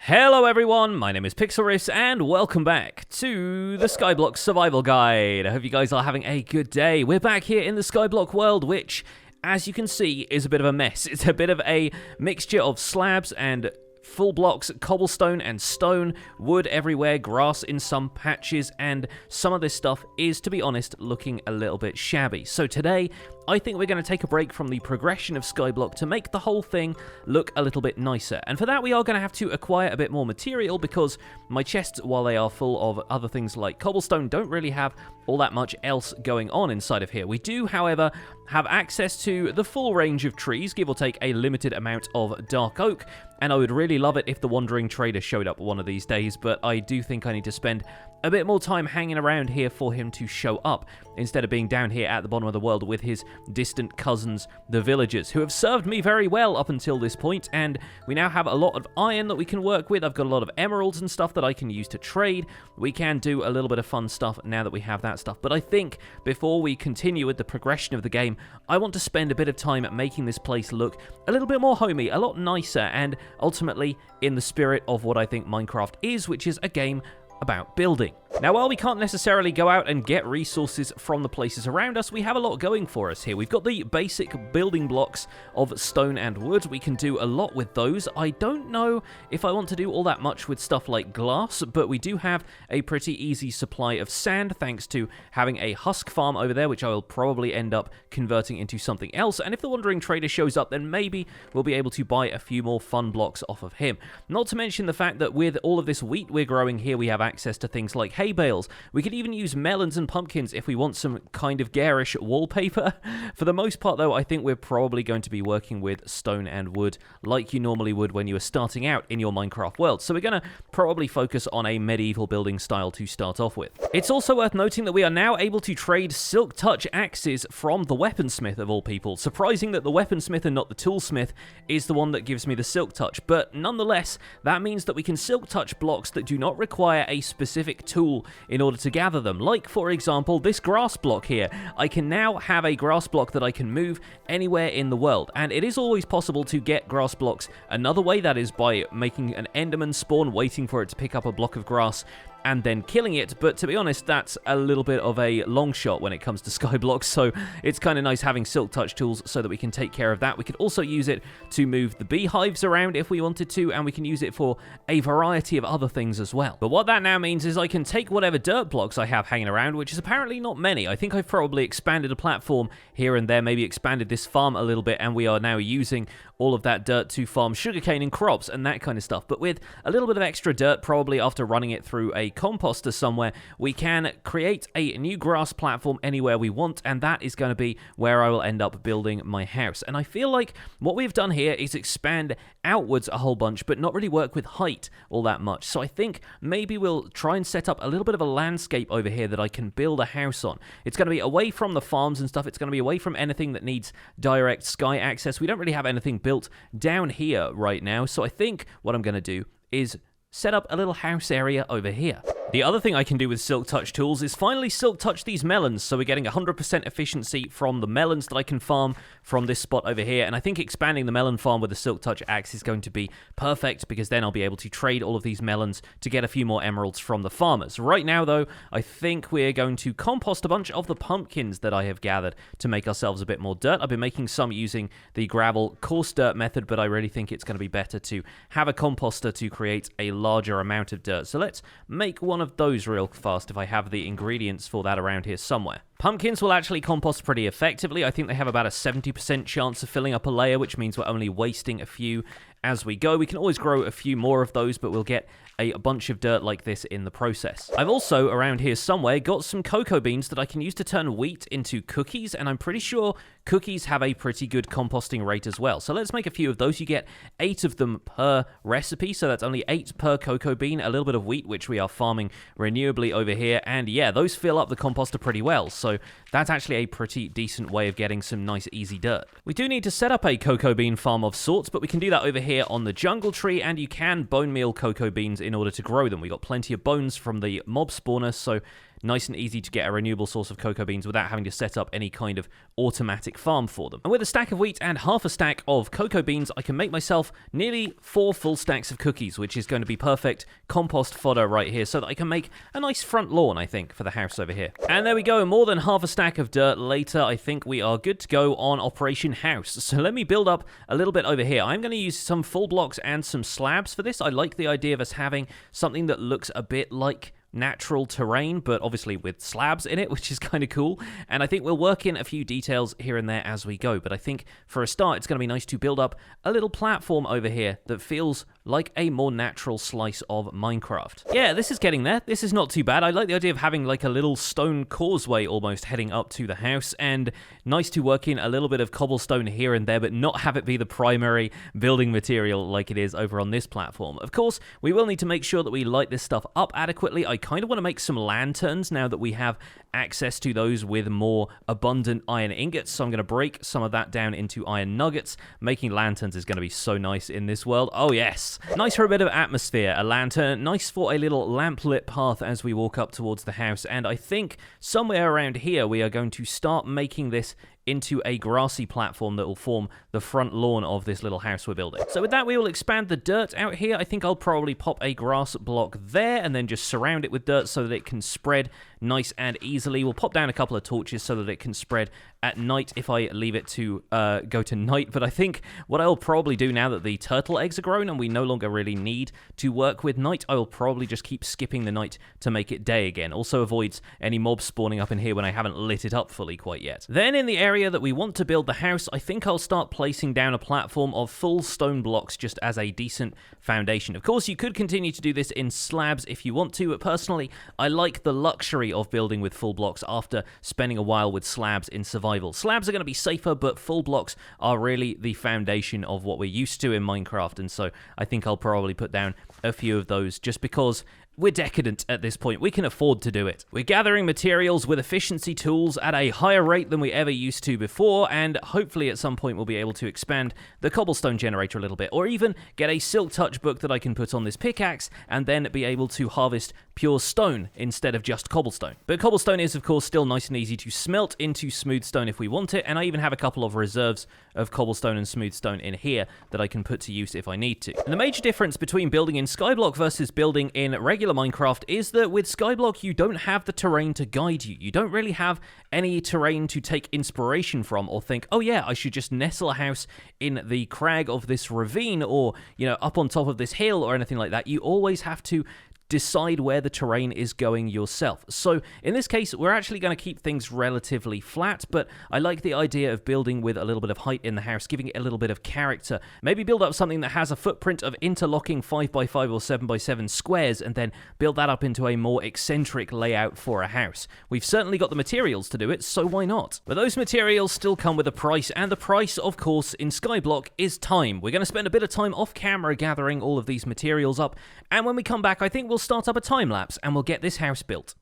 Hello everyone, my name is Pixlriffs and welcome back to the Skyblock Survival Guide. I hope you guys are having a good day. We're back here in the Skyblock world, which, as you can see, is a bit of a mess. It's a bit of a mixture of slabs and full blocks, cobblestone and stone, wood everywhere, grass in some patches, and some of this stuff is, to be honest, looking a little bit shabby. So today, I think we're going to take a break from the progression of Skyblock to make the whole thing look a little bit nicer. And for that, we are going to have to acquire a bit more material because my chests, while they are full of other things like cobblestone, don't really have all that much else going on inside of here. We do, however, have access to the full range of trees, give or take a limited amount of dark oak, and I would really love it if the Wandering Trader showed up one of these days, but I do think I need to spend a bit more time hanging around here for him to show up, instead of being down here at the bottom of the world with his distant cousins, the villagers, who have served me very well up until this point, and we now have a lot of iron that we can work with. I've got a lot of emeralds and stuff that I can use to trade. We can do a little bit of fun stuff now that we have that stuff, but I think before we continue with the progression of the game, I want to spend a bit of time making this place look a little bit more homey, a lot nicer, and ultimately in the spirit of what I think Minecraft is, which is a game about building. Now, while we can't necessarily go out and get resources from the places around us, we have a lot going for us here. We've got the basic building blocks of stone and wood. We can do a lot with those. I don't know if I want to do all that much with stuff like glass, but we do have a pretty easy supply of sand thanks to having a husk farm over there, which I will probably end up converting into something else. And if the Wandering Trader shows up, then maybe we'll be able to buy a few more fun blocks off of him. Not to mention the fact that with all of this wheat we're growing here, we have access to things like hay bales. We could even use melons and pumpkins if we want some kind of garish wallpaper. For the most part, though, I think we're probably going to be working with stone and wood like you normally would when you were starting out in your Minecraft world. So we're going to probably focus on a medieval building style to start off with. It's also worth noting that we are now able to trade silk touch axes from the weaponsmith of all people. Surprising that the weaponsmith and not the toolsmith is the one that gives me the silk touch, but nonetheless, that means that we can silk touch blocks that do not require a specific tool in order to gather them. Like, for example, this grass block here. I can now have a grass block that I can move anywhere in the world, and it is always possible to get grass blocks another way, that is by making an enderman spawn, waiting for it to pick up a block of grass and then killing it, but to be honest, that's a little bit of a long shot when it comes to Skyblock, so it's kind of nice having silk touch tools so that we can take care of that. We could also use it to move the beehives around if we wanted to, and we can use it for a variety of other things as well. But what that now means is I can take whatever dirt blocks I have hanging around, which is apparently not many. I think I've probably expanded a platform here and there, maybe expanded this farm a little bit, and we are now using all of that dirt to farm sugarcane and crops and that kind of stuff. But with a little bit of extra dirt, probably after running it through a composter somewhere, we can create a new grass platform anywhere we want, and that is going to be where I will end up building my house. And I feel like what we've done here is expand outwards a whole bunch, but not really work with height all that much. So I think maybe we'll try and set up a little bit of a landscape over here that I can build a house on. It's going to be away from the farms and stuff. It's going to be away from anything that needs direct sky access. We don't really have anything built down here right now, so I think what I'm going to do is set up a little house area over here. The other thing I can do with silk touch tools is finally silk touch these melons, so we're getting 100% efficiency from the melons that I can farm from this spot over here, and I think expanding the melon farm with a silk touch axe is going to be perfect, because then I'll be able to trade all of these melons to get a few more emeralds from the farmers. Right now, though, I think we're going to compost a bunch of the pumpkins that I have gathered to make ourselves a bit more dirt. I've been making some using the gravel coarse dirt method, but I really think it's going to be better to have a composter to create a larger amount of dirt. So let's make one of those real fast if I have the ingredients for that around here somewhere. Pumpkins will actually compost pretty effectively. I think they have about a 70% chance of filling up a layer, which means we're only wasting a few as we go. We can always grow a few more of those, but we'll get a bunch of dirt like this in the process. I've also, around here somewhere, got some cocoa beans that I can use to turn wheat into cookies, and I'm pretty sure cookies have a pretty good composting rate as well. So let's make a few of those. You get 8 of them per recipe, so that's only 8 per cocoa bean, a little bit of wheat, which we are farming renewably over here, and yeah, those fill up the composter pretty well, so that's actually a pretty decent way of getting some nice easy dirt. We do need to set up a cocoa bean farm of sorts, but we can do that over here on the jungle tree, and you can bone meal cocoa beans in order to grow them. We got plenty of bones from the mob spawner, so nice and easy to get a renewable source of cocoa beans without having to set up any kind of automatic farm for them. And with a stack of wheat and half a stack of cocoa beans, I can make myself nearly 4 full stacks of cookies, which is going to be perfect compost fodder right here, so that I can make a nice front lawn, I think, for the house over here. And there we go, more than half a stack of dirt later, I think we are good to go on Operation House. So let me build up a little bit over here. I'm going to use some full blocks and some slabs for this. I like the idea of us having something that looks a bit like natural terrain, but obviously with slabs in it, which is kind of cool. And I think we'll work in a few details here and there as we go. But I think for a start, it's going to be nice to build up a little platform over here that feels like a more natural slice of Minecraft. Yeah, this is getting there. This is not too bad. I like the idea of having like a little stone causeway almost heading up to the house, and nice to work in a little bit of cobblestone here and there, but not have it be the primary building material like it is over on this platform. Of course, we will need to make sure that we light this stuff up adequately. I kind of want to make some lanterns now that we have access to those with more abundant iron ingots, so I'm going to break some of that down into iron nuggets. Making lanterns is going to be so nice in this world. Oh yes, nice for a bit of atmosphere. A lantern, nice for a little lamplit path as we walk up towards the house, and I think somewhere around here we are going to start making this into a grassy platform that will form the front lawn of this little house we're building. So with that, we will expand the dirt out here. I think I'll probably pop a grass block there and then just surround it with dirt so that it can spread nice and easily. We'll pop down a couple of torches so that it can spread at night if I leave it to go to night. But I think what I'll probably do now that the turtle eggs are grown and we no longer really need to work with night, I will probably just keep skipping the night to make it day again. Also avoids any mobs spawning up in here when I haven't lit it up fully quite yet. Then in the area that we want to build the house, I think I'll start placing down a platform of full stone blocks just as a decent foundation. Of course, you could continue to do this in slabs if you want to, but personally, I like the luxury of building with full blocks after spending a while with slabs in survival. Slabs are going to be safer, but full blocks are really the foundation of what we're used to in Minecraft, and so I think I'll probably put down a few of those just because we're decadent at this point. We can afford to do it. We're gathering materials with efficiency tools at a higher rate than we ever used to before, and hopefully at some point we'll be able to expand the cobblestone generator a little bit, or even get a silk touch book that I can put on this pickaxe and then be able to harvest pure stone instead of just cobblestone. But cobblestone is of course still nice and easy to smelt into smooth stone if we want it, and I even have a couple of reserves of cobblestone and smooth stone in here that I can put to use if I need to. And the major difference between building in Skyblock versus building in regular Minecraft is that with Skyblock you don't have the terrain to guide you. You don't really have any terrain to take inspiration from or think, oh yeah, I should just nestle a house in the crag of this ravine or, you know, up on top of this hill or anything like that. You always have to decide where the terrain is going yourself. So in this case, we're actually going to keep things relatively flat, but I like the idea of building with a little bit of height in the house, giving it a little bit of character. Maybe build up something that has a footprint of interlocking 5x5 or 7x7 squares, and then build that up into a more eccentric layout for a house. We've certainly got the materials to do it, so why not? But those materials still come with a price, and the price, of course, in Skyblock is time. We're going to spend a bit of time off camera gathering all of these materials up, and when we come back, I think we'll start up a time-lapse and we'll get this house built.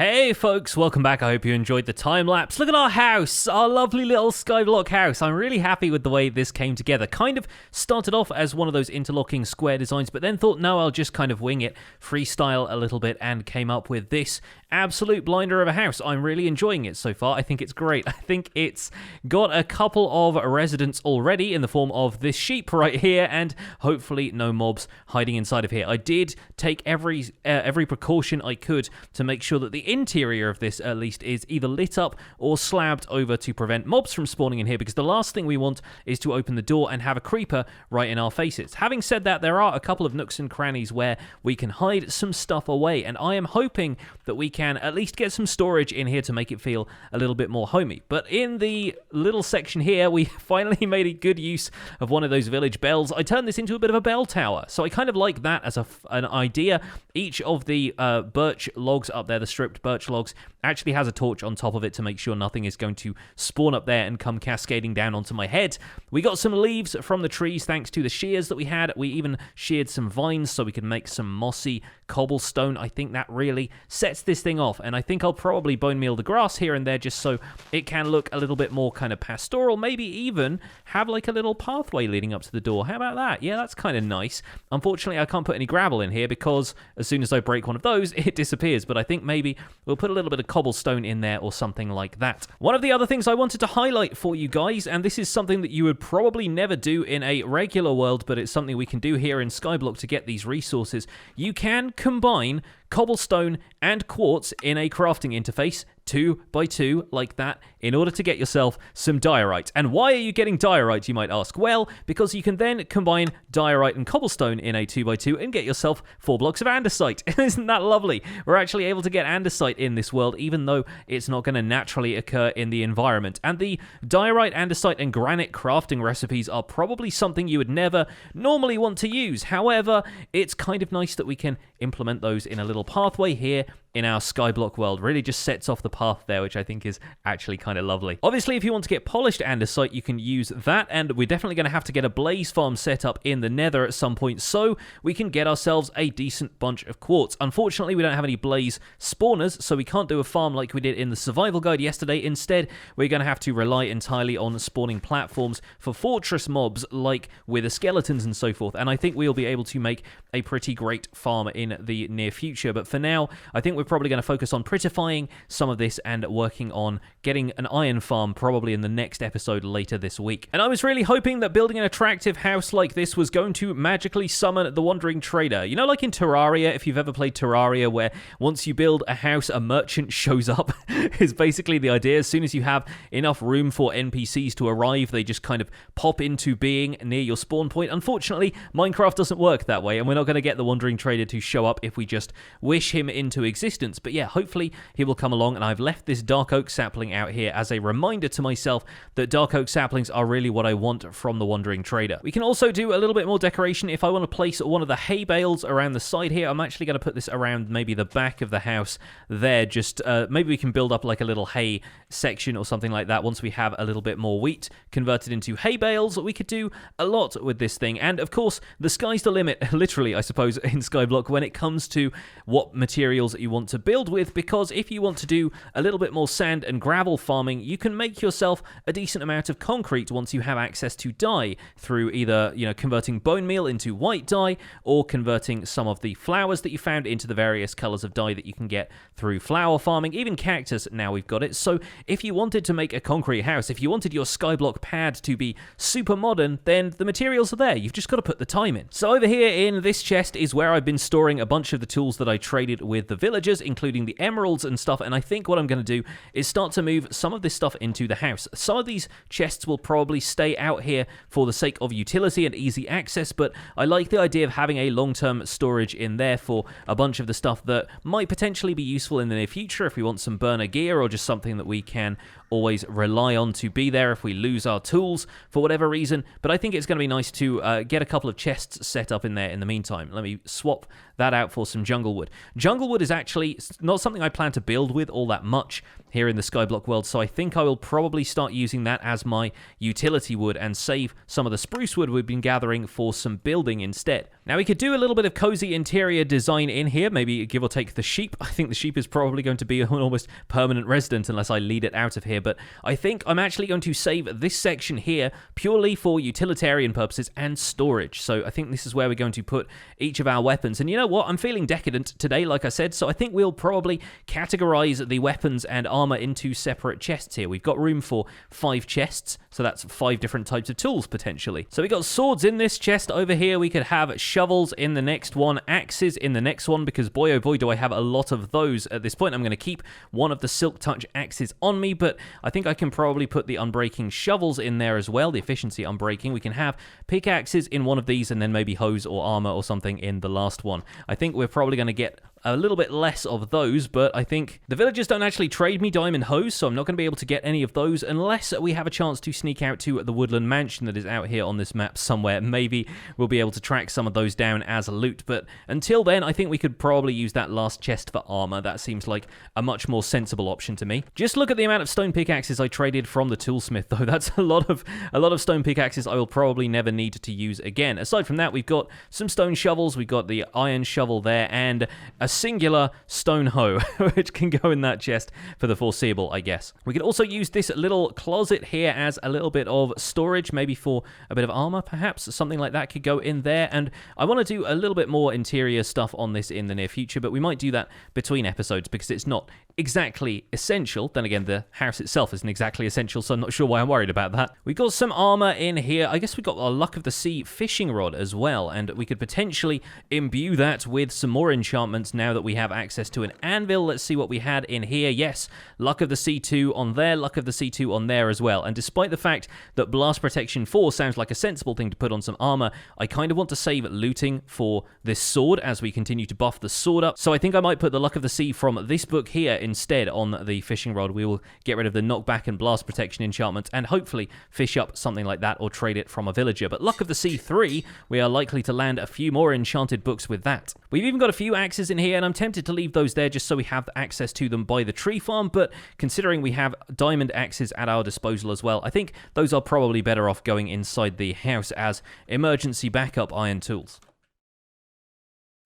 Hey folks, welcome back. I hope you enjoyed the time-lapse. Look at our house, our lovely little Skyblock house. I'm really happy with the way this came together. Kind of started off as one of those interlocking square designs, but then thought, no, I'll just kind of wing it, freestyle a little bit, and came up with this absolute blinder of a house. I'm really enjoying it so far. I think it's great. I think it's got a couple of residents already in the form of this sheep right here, and hopefully no mobs hiding inside of here. I did take every precaution I could to make sure that the interior of this at least is either lit up or slabbed over to prevent mobs from spawning in here, because the last thing we want is to open the door and have a creeper right in our faces. Having said that, there are a couple of nooks and crannies where we can hide some stuff away, and I am hoping that we can at least get some storage in here to make it feel a little bit more homey. But in the little section here, we finally made a good use of one of those village bells. I turned this into a bit of a bell tower, so I kind of like that as an idea. Each of the birch logs up there, the stripped birch logs, actually has a torch on top of it to make sure nothing is going to spawn up there and come cascading down onto my head. We got some leaves from the trees thanks to the shears that we had. We even sheared some vines so we could make some mossy cobblestone. I think that really sets this thing off, and I think I'll probably bone meal the grass here and there just so it can look a little bit more kind of pastoral, maybe even have like a little pathway leading up to the door. How about that? Yeah, that's kind of nice. Unfortunately, I can't put any gravel in here because as soon as I break one of those, it disappears, but I think maybe we'll put a little bit of cobblestone in there or something like that. One of the other things I wanted to highlight for you guys, and this is something that you would probably never do in a regular world, but it's something we can do here in Skyblock to get these resources. You can combine cobblestone and quartz in a crafting interface 2x2 like that in order to get yourself some diorite. And why are you getting diorite, you might ask? Well, because you can then combine diorite and cobblestone in a 2x2 and get yourself 4 blocks of andesite. Isn't that lovely? We're actually able to get andesite in this world, even though it's not going to naturally occur in the environment. And the diorite, andesite, and granite crafting recipes are probably something you would never normally want to use. However, it's kind of nice that we can implement those in a little pathway here in our Skyblock world. Really just sets off the path there, which I think is actually kind of lovely. Obviously, if you want to get polished andesite, you can use that, and we're definitely going to have to get a blaze farm set up in the nether at some point so we can get ourselves a decent bunch of quartz. Unfortunately, we don't have any blaze spawners, so we can't do a farm like we did in the survival guide yesterday. Instead, we're going to have to rely entirely on spawning platforms for fortress mobs like wither skeletons and so forth, and I think we'll be able to make a pretty great farm in the near future. But for now, I think we're probably going to focus on prettifying some of this and working on getting an iron farm probably in the next episode later this week. And I was really hoping that building an attractive house like this was going to magically summon the Wandering Trader. You know, like in Terraria, if you've ever played Terraria, where once you build a house, a merchant shows up, is basically the idea. As soon as you have enough room for NPCs to arrive, they just kind of pop into being near your spawn point. Unfortunately, Minecraft doesn't work that way, and we're not going to get the Wandering Trader to show up if we just wish him into existence. But yeah, hopefully he will come along, and I've left this dark oak sapling out here as a reminder to myself that dark oak saplings are really what I want from the Wandering Trader. We can also do a little bit more decoration. If I want to place one of the hay bales around the side here, I'm actually going to put this around maybe the back of the house there. Just maybe we can build up like a little hay section or something like that. Once we have a little bit more wheat converted into hay bales, we could do a lot with this thing. And of course, the sky's the limit, literally, I suppose, in Skyblock when it comes to what materials you want to build with, because if you want to do a little bit more sand and gravel farming, you can make yourself a decent amount of concrete once you have access to dye through either, you know, converting bone meal into white dye or converting some of the flowers that you found into the various colors of dye that you can get through flower farming. Even cactus, now we've got it. So if you wanted to make a concrete house, if you wanted your Skyblock pad to be super modern, then the materials are there. You've just got to put the time in. So over here in this chest is where I've been storing a bunch of the tools that I traded with the villagers, including the emeralds and stuff, and I think what I'm going to do is start to move some of this stuff into the house. Some of these chests will probably stay out here for the sake of utility and easy access, but I like the idea of having a long-term storage in there for a bunch of the stuff that might potentially be useful in the near future if we want some burner gear or just something that we can always rely on to be there if we lose our tools for whatever reason. But I think it's going to be nice to get a couple of chests set up in there in the meantime. Let me swap that out for some jungle wood. Jungle wood is actually not something I plan to build with all that much. here in the Skyblock world, so I think I will probably start using that as my utility wood and save some of the spruce wood we've been gathering for some building instead. Now, we could do a little bit of cozy interior design in here, maybe give or take the sheep. I think the sheep is probably going to be an almost permanent resident unless I lead it out of here, but I think I'm actually going to save this section here purely for utilitarian purposes and storage. So I think this is where we're going to put each of our weapons. And you know what? I'm feeling decadent today, like I said, so I think we'll probably categorize the weapons and armor into separate chests here. We've got room for 5 chests, so that's 5 different types of tools potentially. So we got swords in this chest over here. We could have shovels in the next one, axes in the next one, because boy oh boy do I have a lot of those at this point. I'm going to keep one of the silk touch axes on me, but I think I can probably put the unbreaking shovels in there as well, the efficiency unbreaking. We can have pickaxes in one of these and then maybe hose or armor or something in the last one. I think we're probably going to get a little bit less of those, but I think the villagers don't actually trade me diamond hose, so I'm not going to be able to get any of those unless we have a chance to sneak out to the woodland mansion that is out here on this map somewhere. Maybe we'll be able to track some of those down as loot, but until then, I think we could probably use that last chest for armor. That seems like a much more sensible option to me. Just look at the amount of stone pickaxes I traded from the toolsmith, though. That's a lot of stone pickaxes I will probably never need to use again. Aside from that, we've got some stone shovels, we've got the iron shovel there, and a singular stone hoe, which can go in that chest for the foreseeable, I guess. We could also use this little closet here as a little bit of storage, maybe for a bit of armor, perhaps. Something like that could go in there, and I want to do a little bit more interior stuff on this in the near future, but we might do that between episodes because it's not exactly essential. Then again, the house itself isn't exactly essential, so I'm not sure why I'm worried about that. We've got some armor in here. I guess we've got a Luck of the Sea fishing rod as well, and we could potentially imbue that with some more enchantments now that we have access to an anvil. Let's see what we had in here. Yes, Luck of the Sea 2 on there, Luck of the Sea 2 on there as well. And despite the fact that Blast Protection 4 sounds like a sensible thing to put on some armor, I kind of want to save looting for this sword as we continue to buff the sword up. So I think I might put the Luck of the Sea from this book here instead on the fishing rod. We will get rid of the knockback and blast protection enchantments and hopefully fish up something like that or trade it from a villager. But Luck of the Sea 3, we are likely to land a few more enchanted books with that. We've even got a few axes in here, and I'm tempted to leave those there just so we have access to them by the tree farm, but considering we have diamond axes at our disposal as well, I think those are probably better off going inside the house as emergency backup iron tools.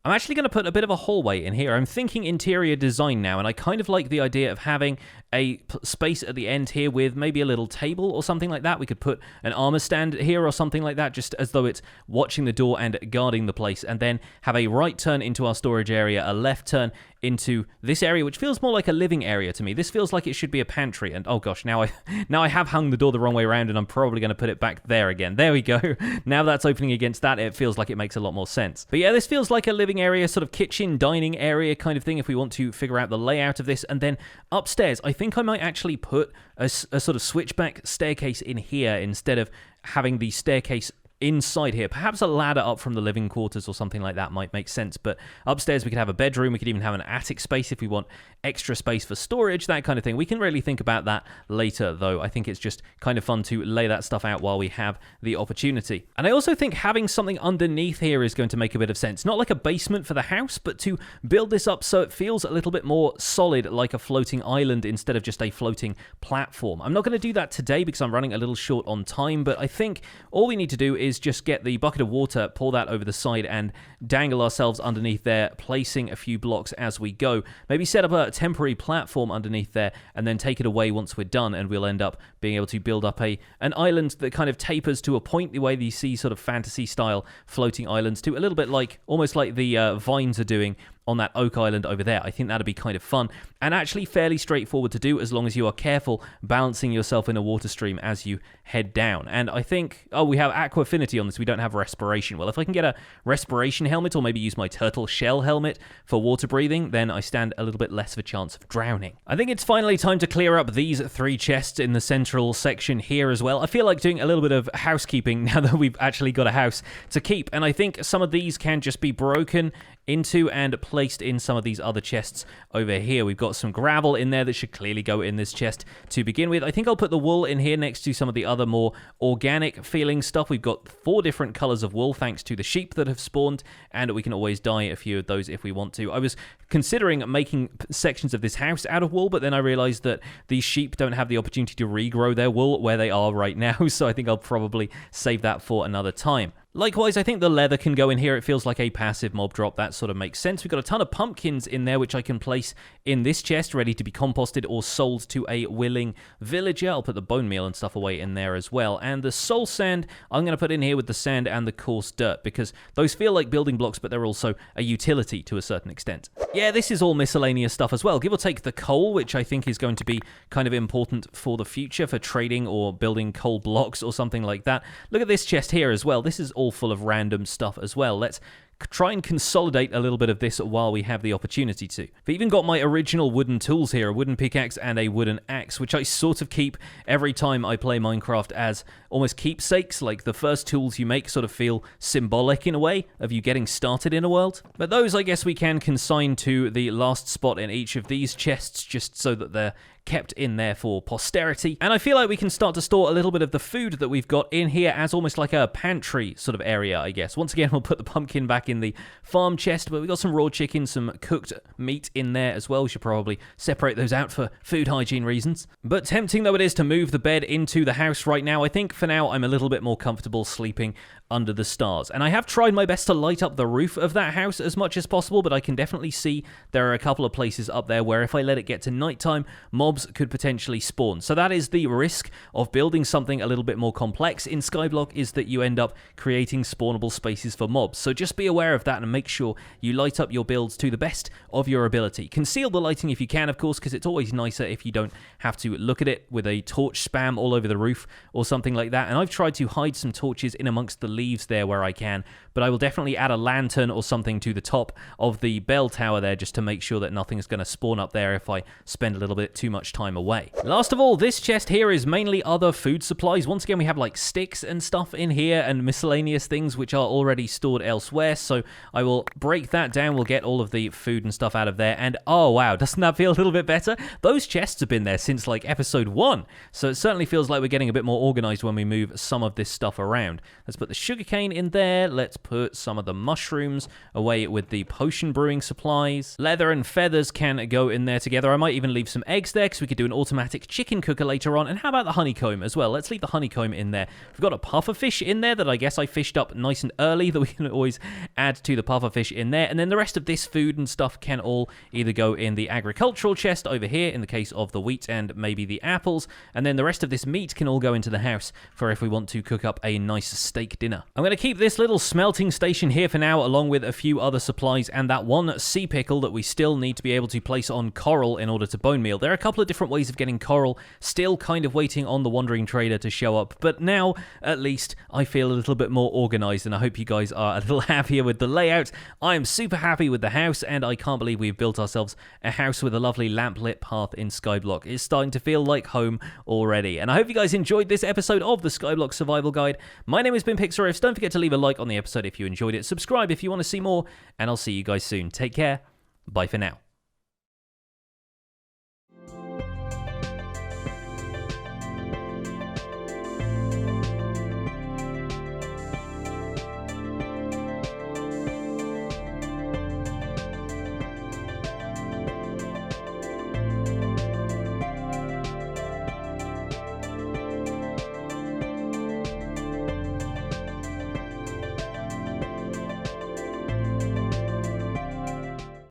I'm actually going to put a bit of a hallway in here. I'm thinking interior design now, and I kind of like the idea of having a space at the end here with maybe a little table or something like that. We could put an armor stand here or something like that, just as though it's watching the door and guarding the place, and then have a right turn into our storage area, a left turn into this area, which feels more like a living area to me. This feels like it should be a pantry, and oh gosh, now I have hung the door the wrong way around, and I'm probably going to put it back there again. There we go. Now that's opening against that, it feels like it makes a lot more sense. But yeah, this feels like a living area, sort of kitchen, dining area kind of thing if we want to figure out the layout of this. And then upstairs, I think I might actually put a sort of switchback staircase in here instead of having the staircase inside here. Perhaps a ladder up from the living quarters or something like that might make sense. But upstairs we could have a bedroom, we could even have an attic space if we want extra space for storage, that kind of thing. We can really think about that later, though. I think it's just kind of fun to lay that stuff out while we have the opportunity. And I also think having something underneath here is going to make a bit of sense. Not like a basement for the house, but to build this up so it feels a little bit more solid, like a floating island instead of just a floating platform. I'm not going to do that today because I'm running a little short on time, but I think all we need to do is just get the bucket of water, pour that over the side, and dangle ourselves underneath there, placing a few blocks as we go. Maybe set up a temporary platform underneath there, and then take it away once we're done, and we'll end up being able to build up an island that kind of tapers to a point, the way you see sort of fantasy-style floating islands, to a little bit like, almost like the vines are doing on that oak island over there. I think that'd be kind of fun and actually fairly straightforward to do as long as you are careful balancing yourself in a water stream as you head down. And I think, oh, we have aqua affinity on this. We don't have respiration. Well, if I can get a respiration helmet or maybe use my turtle shell helmet for water breathing, then I stand a little bit less of a chance of drowning. I think it's finally time to clear up these 3 chests in the central section here as well. I feel like doing a little bit of housekeeping now that we've actually got a house to keep, and I think some of these can just be broken into and placed in some of these other chests over here. We've got some gravel in there that should clearly go in this chest to begin with. I think I'll put the wool in here next to some of the other more organic feeling stuff. We've got 4 different colors of wool thanks to the sheep that have spawned, and we can always dye a few of those if we want to. I was considering making sections of this house out of wool, but then I realized that these sheep don't have the opportunity to regrow their wool where they are right now, so I think I'll probably save that for another time. Likewise, I think the leather can go in here. It feels like a passive mob drop. That sort of makes sense. We've got a ton of pumpkins in there, which I can place in this chest, ready to be composted or sold to a willing villager. I'll put the bone meal and stuff away in there as well. And the soul sand, I'm going to put in here with the sand and the coarse dirt, because those feel like building blocks, but they're also a utility to a certain extent. Yeah, this is all miscellaneous stuff as well. Give or take the coal, which I think is going to be kind of important for the future for trading or building coal blocks or something like that. Look at this chest here as well. This is all full of random stuff as well. Let's try and consolidate a little bit of this while we have the opportunity to. I've even got my original wooden tools here, a wooden pickaxe and a wooden axe, which I sort of keep every time I play Minecraft as almost keepsakes, like the first tools you make sort of feel symbolic in a way of you getting started in a world. But those I guess we can consign to the last spot in each of these chests, just so that they're kept in there for posterity. And I feel like we can start to store a little bit of the food that we've got in here as almost like a pantry sort of area, I guess. Once again, we'll put the pumpkin back in the farm chest, but we've got some raw chicken, some cooked meat in there as well. We should probably separate those out for food hygiene reasons. But tempting though it is to move the bed into the house right now, I think for now I'm a little bit more comfortable sleeping under the stars. And I have tried my best to light up the roof of that house as much as possible, but I can definitely see there are a couple of places up there where if I let it get to nighttime, mobs could potentially spawn. So that is the risk of building something a little bit more complex in Skyblock, is that you end up creating spawnable spaces for mobs. So just be aware of that and make sure you light up your builds to the best of your ability. Conceal the lighting if you can, of course, because it's always nicer if you don't have to look at it with a torch spam all over the roof or something like that. And I've tried to hide some torches in amongst the leaves there where I can, but I will definitely add a lantern or something to the top of the bell tower there just to make sure that nothing's going to spawn up there if I spend a little bit too much time away. Last of all, this chest here is mainly other food supplies. Once again, we have like sticks and stuff in here and miscellaneous things which are already stored elsewhere, so I will break that down. We'll get all of the food and stuff out of there, and oh wow, doesn't that feel a little bit better? Those chests have been there since like episode 1, so it certainly feels like we're getting a bit more organized when we move some of this stuff around. Let's put the sugarcane in there. Let's put some of the mushrooms away with the potion brewing supplies. Leather and feathers can go in there together. I might even leave some eggs there because we could do an automatic chicken cooker later on. And how about the honeycomb as well? Let's leave the honeycomb in there. We've got a pufferfish in there that I guess I fished up nice and early that we can always add to the pufferfish in there. And then the rest of this food and stuff can all either go in the agricultural chest over here in the case of the wheat and maybe the apples. And then the rest of this meat can all go into the house for if we want to cook up a nice steak dinner. I'm going to keep this little smelting station here for now, along with a few other supplies and that one sea pickle that we still need to be able to place on coral in order to bone meal. There are a couple of different ways of getting coral, still kind of waiting on the wandering trader to show up, but now at least I feel a little bit more organized, and I hope you guys are a little happier with the layout. I am super happy with the house, and I can't believe we've built ourselves a house with a lovely lamplit path in Skyblock. It's starting to feel like home already, and I hope you guys enjoyed this episode of the Skyblock Survival Guide. My name has been Pixlriffs. Don't forget to leave a like on the episode if you enjoyed it, subscribe if you want to see more, and I'll see you guys soon. Take care. Bye for now.